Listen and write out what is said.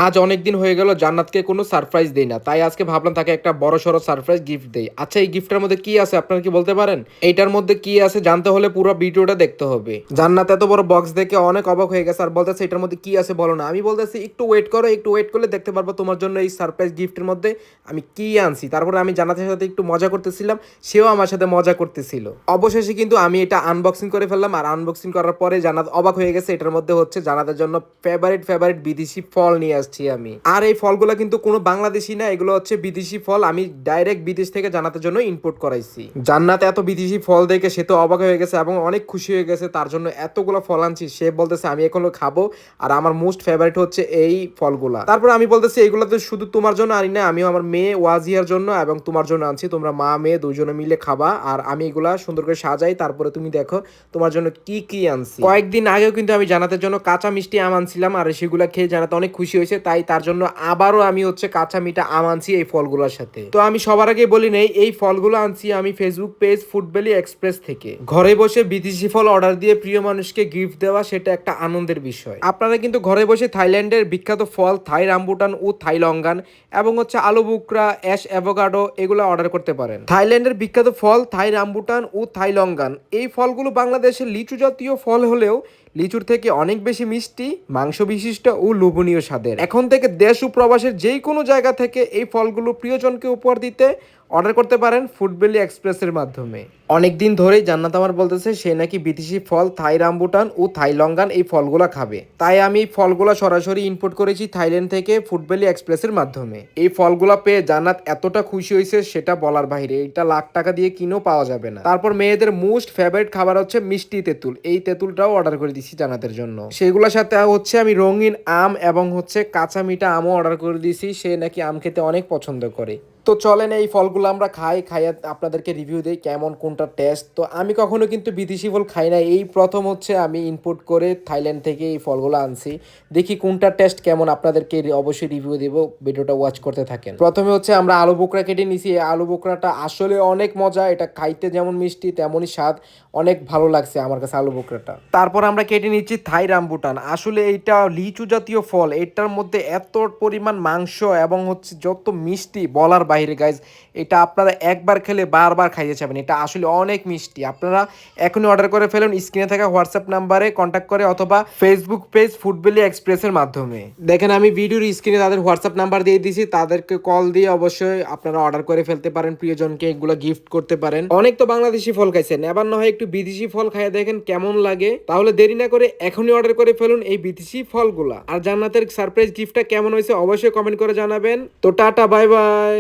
আজ অনেক দিন হয়ে গেল জান্নাতকে কোনো সারপ্রাইজ দেই না, তাই আজকে ভাবলাম তাকে একটা বড় সড়ো সারপ্রাইজ গিফট দেই। আচ্ছা, এই গিফটের মধ্যে কি আছে আপনারা কি বলতে পারেন? এইটার মধ্যে কি আছে জানতে হলে পুরো ভিডিওটা দেখতে হবে। জান্নাত এত বড় বক্স দেখে অনেক অবাক হয়ে গেছে আর বলতেছে এটার মধ্যে কি আছে বলো না। আমি বলতেছি একটু ওয়েট করো, একটু ওয়েট করলে দেখতে পারবো তোমার জন্য এই সারপ্রাইজ গিফটের মধ্যে আমি কি আনছি। তারপরে আমি জান্নাতের সাথে একটু মজা করতেছিলাম, সেও আমার সাথে মজা করতেছিল। অবশেষে কিন্তু আমি এটা আনবক্সিং করে ফেললাম, আর আনবক্সিং করার পরে জান্নাত অবাক হয়ে গেছে। এটার মধ্যে হচ্ছে জান্নাতের জন্য ফেভারিট ফেভারিট বিদেশি ফল নিয়ে আসছি আমি। আর এই ফলগুলো কিন্তু কোনো বাংলাদেশি না, এগুলো হচ্ছে বিদেশি ফল। আমি ডাইরেক্ট বিদেশ থেকে জান্নাতের জন্য ইম্পোর্ট করাইছি। জান্নাত এত বিদেশি ফল দেখে সে তো অবাক হয়ে গেছে এবং অনেক খুশি হয়ে গেছে। তার জন্য এতগুলো ফল আনছি, সে বলতেছে আমি এখনো খাবো, আর আমার মোস্ট ফেভারিট হচ্ছে এই ফলগুলা। তারপর আমি বলতেছি এগুলো তো শুধু তোমার জন্য আনি না, আমিও আমার মেয়ে ওয়াজিয়ার জন্য এবং তোমার জন্য আনছি। তোমরা মা মেয়ে দুজনে মিলে খাবা, আর আমি এগুলা সুন্দর করে সাজাই, তারপরে তুমি দেখো তোমার জন্য কি কি আনছি। কয়েকদিন আগেও কিন্তু আমি জান্নাতের জন্য কাঁচা মিষ্টি আম আনছিলাম, আর সেগুলা খেয়ে জান্নাত অনেক খুশি হয়েছে, তাই তার জন্য আবারও আমি হচ্ছে কাঁচা মিঠা আম আনছি এই ফলগুলোর সাথে। তো আমি সবার আগে বলি নেই, এই ফলগুলো আনছি আমি ফেসবুক পেজ ফুডবেলি এক্সপ্রেস থেকে। ঘরে বসে বিদেশি ফল অর্ডার দিয়ে প্রিয় মানুষকে গিফট দেওয়া সেটা একটা আনন্দের বিষয়। আপনারা কিন্তু ঘরে বসে থাইল্যান্ডের বিখ্যাত ফল থাই রামবুটান ও থাই লঙ্গান এবং হচ্ছে আলু বুকরা, অ্যাশ অ্যাভোকাডো এগুলো অর্ডার করতে পারেন। থাইল্যান্ডের বিখ্যাত ফল থাই রামবুটান ও থাই লঙ্গান, এই ফলগুলো বাংলাদেশের লিচু জাতীয় ফল হলেও লিচুর থেকে অনেক বেশি মিষ্টি, মাংস বিশিষ্ট ও লোভনীয় স্বাদের। এখন থেকে দেশ ও প্রবাসের যেই কোনো জায়গা থেকে এই ফলগুলো প্রিয়জনকে উপহার দিতে অর্ডার করতে পারেন ফুডবেলি এক্সপ্রেসের মাধ্যমে। অনেকদিন ধরেই জান্নাত আমার বলতেছে সে নাকি বিদেশি ফল থাই রামবুটান ও থাই লঙ্গান এই ফলগুলা খাবে, তাই আমি এই ফলগুলা সরাসরি ইম্পোর্ট করেছি থাইল্যান্ড থেকে ফুডবেলি এক্সপ্রেসের মাধ্যমে। এই ফলগুলা পেয়ে জান্নাত এতটা খুশি হয়েছে সেটা বলার বাইরে, এটা লাখ টাকা দিয়ে কিনেও পাওয়া যাবে না। তারপর মেয়েদের মোস্ট ফেভারিট খাবার হচ্ছে মিষ্টি তেঁতুল, এই তেঁতুলটাও অর্ডার করে দিচ্ছি জান্নাতের জন্য। সেগুলোর সাথে হচ্ছে আমি রঙিন আম এবং হচ্ছে কাঁচা মিঠা আমও অর্ডার করে দিয়েছি, সে নাকি আম খেতে অনেক পছন্দ করে। তো চলেন এই ফলগুলো আমরা খাইয়ে আপনাদেরকে রিভিউ দিই কেমন কোনটা টেস্ট। তো আমি কখনো কিন্তু বিদেশি ফল খাই না, এই প্রথম হচ্ছে আমি ইম্পোর্ট করে থাইল্যান্ড থেকে এই ফলগুলো আনছি। দেখি কোনটা টেস্ট কেমন, আপনাদেরকে অবশ্যই রিভিউ দেব, ভিডিওটা ওয়াচ করতে থাকেন। প্রথমে হচ্ছে আমরা আলু বোকরা কেটে নিছি। এই আলু বোকরাটা আসলে অনেক মজা, এটা খাইতে যেমন মিষ্টি তেমনই স্বাদ, অনেক ভালো লাগছে আমার কাছে আলু বোকরাটা। তারপর আমরা কেটে নিচ্ছি থাই রামবুটান। আসলে এইটা লিচু জাতীয় ফল, এটার মধ্যে এত পরিমাণ মাংস এবং হচ্ছে যত মিষ্টি বলার বাইরে গাইজ, এটা আপনারা একবার খেলে বারবার খাইতে চাবেন, এটা আসলে অনেক মিষ্টি। আপনারা এখনই অর্ডার করে ফেলুন স্ক্রিনে থাকা হোয়াটসঅ্যাপ নাম্বারে কন্ট্যাক্ট করে অথবা ফেসবুক পেজ ফুডবেলি এক্সপ্রেসের মাধ্যমে। দেখেন আমি ভিডিওর স্ক্রিনে তাদের হোয়াটসঅ্যাপ নাম্বার দিয়ে দিয়েছি, তাদেরকে কল দিয়ে অবশ্যই আপনারা অর্ডার করে ফেলতে পারেন, প্রিয়জনকে এগুলো গিফট করতে পারেন। অনেক তো বাংলাদেশি ফল খাইছেন, এবার না হয় একটু বিদেশি ফল খাইয়ে দেখেন কেমন লাগে। তাহলে দেরি না করে এখনই অর্ডার করে ফেলুন এই বিদেশি ফলগুলা। আর জান্নাতের সারপ্রাইজ গিফটটা কেমন হয়েছে অবশ্যই কমেন্ট করে জানাবেন। তো টাটা, বাই বাই।